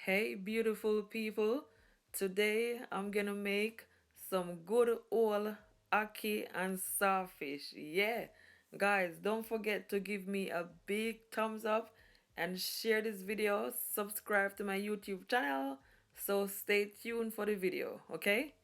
Hey, beautiful people. Today I'm gonna make some good old ackee and saltfish. Yeah, guys, don't forget to give me a big thumbs up and share this video. Subscribe to my YouTube channel. So stay tuned for the video, okay?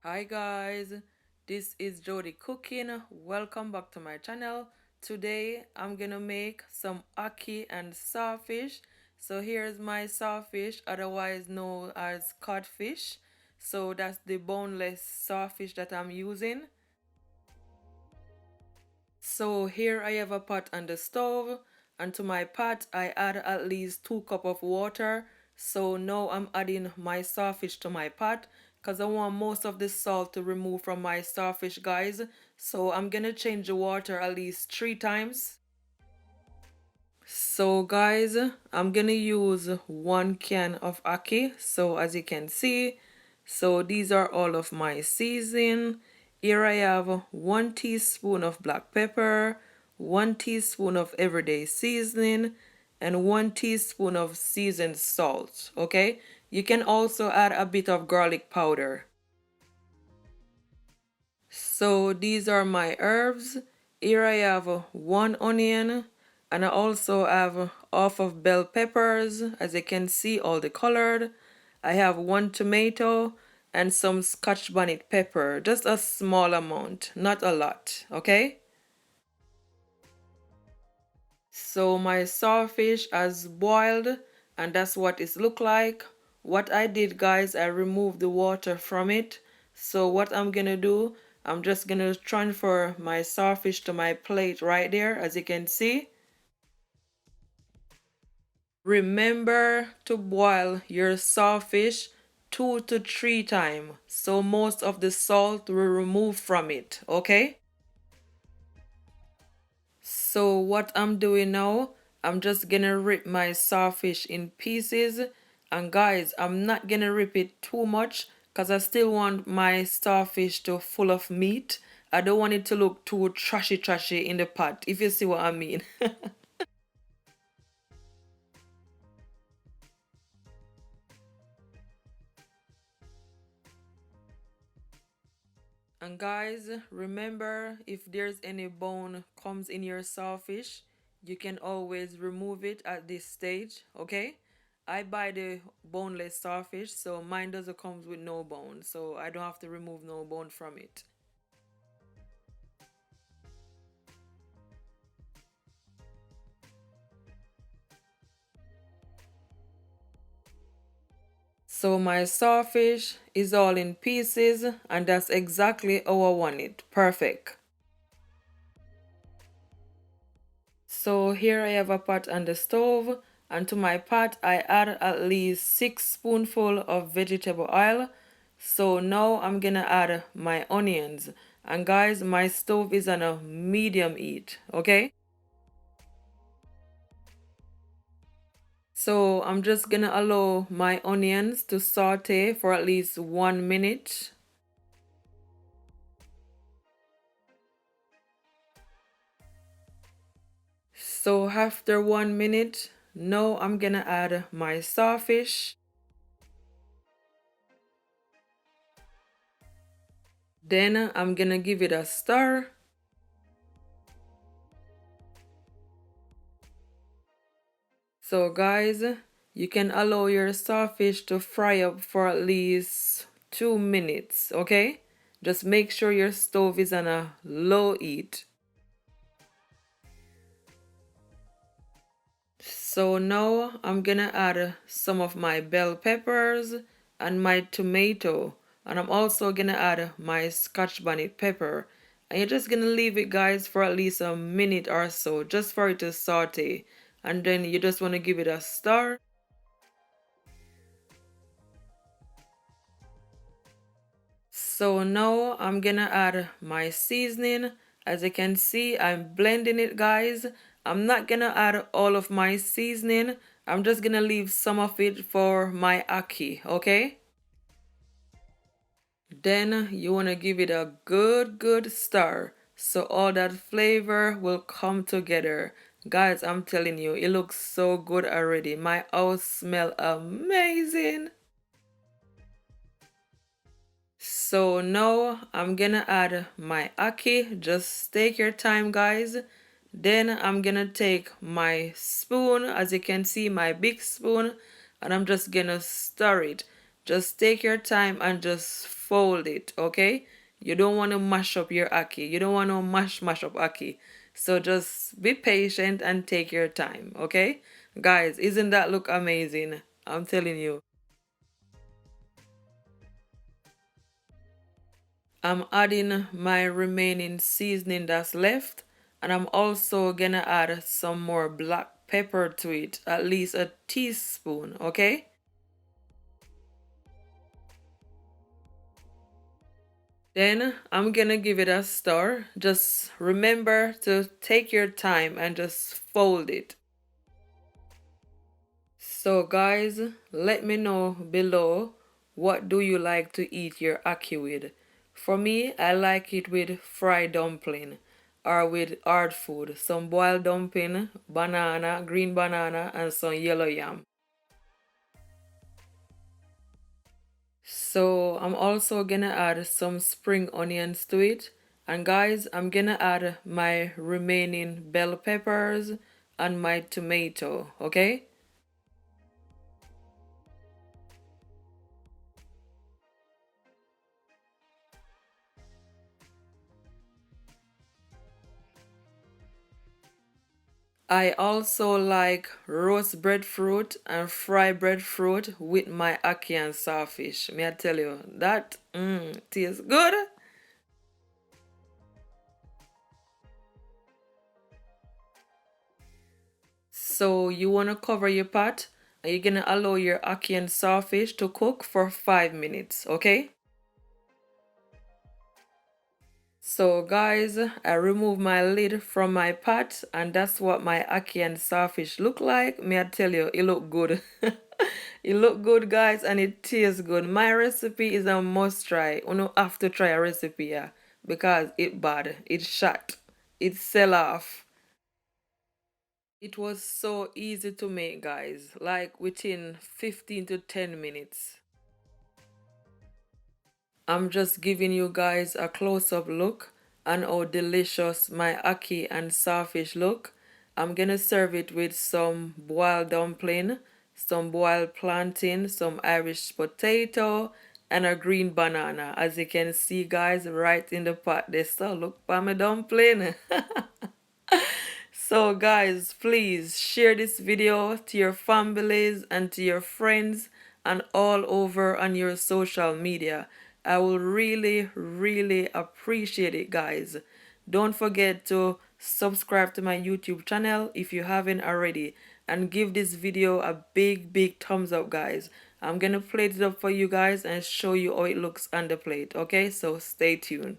Hi guys, this is Jody Cooking. Welcome back to my channel. Today I'm gonna make some ackee and sawfish. So here's my sawfish, otherwise known as codfish. So that's the boneless sawfish that I'm using. So here I have a pot on the stove, and to my pot I add at least 2 cups of water. So now I'm adding my sawfish to my pot because I want most of the salt to remove from my sawfish, guys. So I'm gonna change the water at least 3 times. So guys, I'm gonna use 1 can of ackee. So as you can see, so these are all of my seasoning. Here I have 1 teaspoon of black pepper, 1 teaspoon of everyday seasoning, and 1 teaspoon of seasoned salt. Okay, you can also add a bit of garlic powder. So these are my herbs. Here I have 1 onion, and I also have half of bell peppers, as you can see, all the colored. I have 1 tomato and some scotch bonnet pepper, just a small amount, not a lot, okay? So my sawfish has boiled, and that's what it look like. What I did, guys, I removed the water from it. So what I'm gonna do, I'm just gonna transfer my sawfish to my plate right there, as you can see. Remember to boil your sawfish 2 to 3 times, so most of the salt will remove from it, okay? So what I'm doing now, I'm just gonna rip my sawfish in pieces. And guys, I'm not gonna rip it too much because I still want my starfish to full of meat. I don't want it to look too trashy in the pot, if you see what I mean. And guys, remember, if there's any bone comes in your sawfish, you can always remove it at this stage, okay? I buy the boneless sawfish, so mine doesn't comes with no bone, so I don't have to remove no bone from it. So my sawfish is all in pieces, and that's exactly how I want it. Perfect. So here I have a pot on the stove, and to my pot I add at least 6 spoonfuls of vegetable oil. So now I'm gonna add my onions. And guys, my stove is on a medium heat, okay? So I'm just gonna allow my onions to saute for at least 1 minute. So after 1 minute, now I'm gonna add my sawfish. Then I'm gonna give it a stir. So guys, you can allow your starfish to fry up for at least 2 minutes, okay? Just make sure your stove is on a low heat. So now I'm gonna add some of my bell peppers and my tomato, and I'm also gonna add my scotch bonnet pepper. And you're just gonna leave it, guys, for at least a minute or so, just for it to saute. And then you just want to give it a stir. So now I'm gonna add my seasoning. As you can see, I'm blending it, guys. I'm not gonna add all of my seasoning. I'm just gonna leave some of it for my ackee, okay? Then you wanna give it a good stir so all that flavor will come together. Guys, I'm telling you, it looks so good already. My house smell amazing. So now I'm gonna add my ackee. Just take your time, guys. Then I'm gonna take my spoon, as you can see, my big spoon, and I'm just gonna stir it. Just take your time and just fold it, okay? You don't want to mash up your ackee. You don't want to mash up ackee. So just be patient and take your time, okay? Guys, isn't that look amazing? I'm telling you. I'm adding my remaining seasoning that's left, and I'm also gonna add some more black pepper to it, at least a teaspoon, okay? Then I'm gonna give it a stir. Just remember to take your time and just fold it. So guys, let me know below, what do you like to eat your ackee with? For me, I like it with fried dumpling or with hard food, some boiled dumpling, banana, green banana, and some yellow yam. So I'm also gonna add some spring onions to it. And guys, I'm gonna add my remaining bell peppers and my tomato, okay? I also like roast breadfruit and fried breadfruit with my ackee and saltfish. May I tell you, that tastes good. So you want to cover your pot and you're going to allow your ackee and saltfish to cook for 5 minutes, okay? So guys, I remove my lid from my pot and that's what my ackee and sawfish look like. May I tell you, it look good. It look good, guys, and it tastes good. My recipe is a must try. You know, have to try a recipe, yeah, because it bad, it shot, it sell off. It was so easy to make, guys, like within 15 to 10 minutes. I'm just giving you guys a close-up look on how delicious my ackee and sawfish look. I'm gonna serve it with some boiled dumpling, some boiled plantain, some Irish potato, and a green banana. As you can see, guys, right in the pot. They still look for my dumpling. So guys, please share this video to your families and to your friends and all over on your social media. I will really appreciate it, guys. Don't forget to subscribe to my YouTube channel if you haven't already, and give this video a big thumbs up, guys. I'm gonna plate it up for you guys and show you how it looks on the plate, okay? So stay tuned.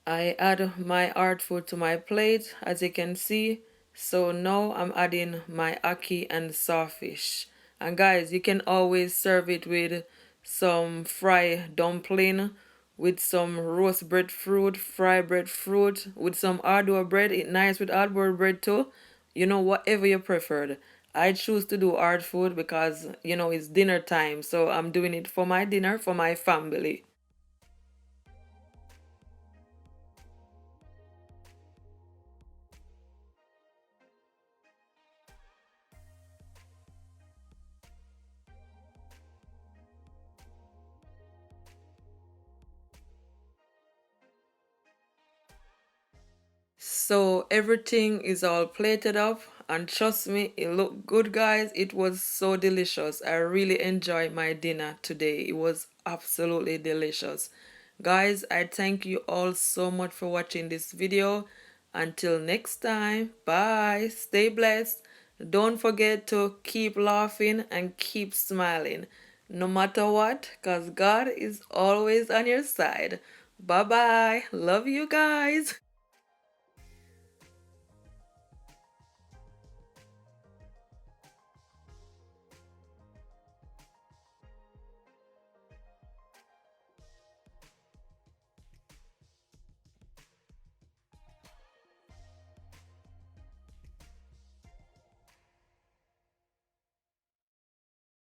I add my art food to my plate, as you can see. So now I'm adding my ackee and sawfish. And guys, you can always serve it with some fried dumpling, with some roast breadfruit, fried breadfruit, with some hardware bread. It's nice with hardware bread too. You know, whatever you preferred. I choose to do hard food because, you know, it's dinner time. So I'm doing it for my dinner, for my family. So everything is all plated up. And trust me, it looked good, guys. It was so delicious. I really enjoyed my dinner today. It was absolutely delicious. Guys, I thank you all so much for watching this video. Until next time, bye. Stay blessed. Don't forget to keep laughing and keep smiling. No matter what, because God is always on your side. Bye bye. Love you guys.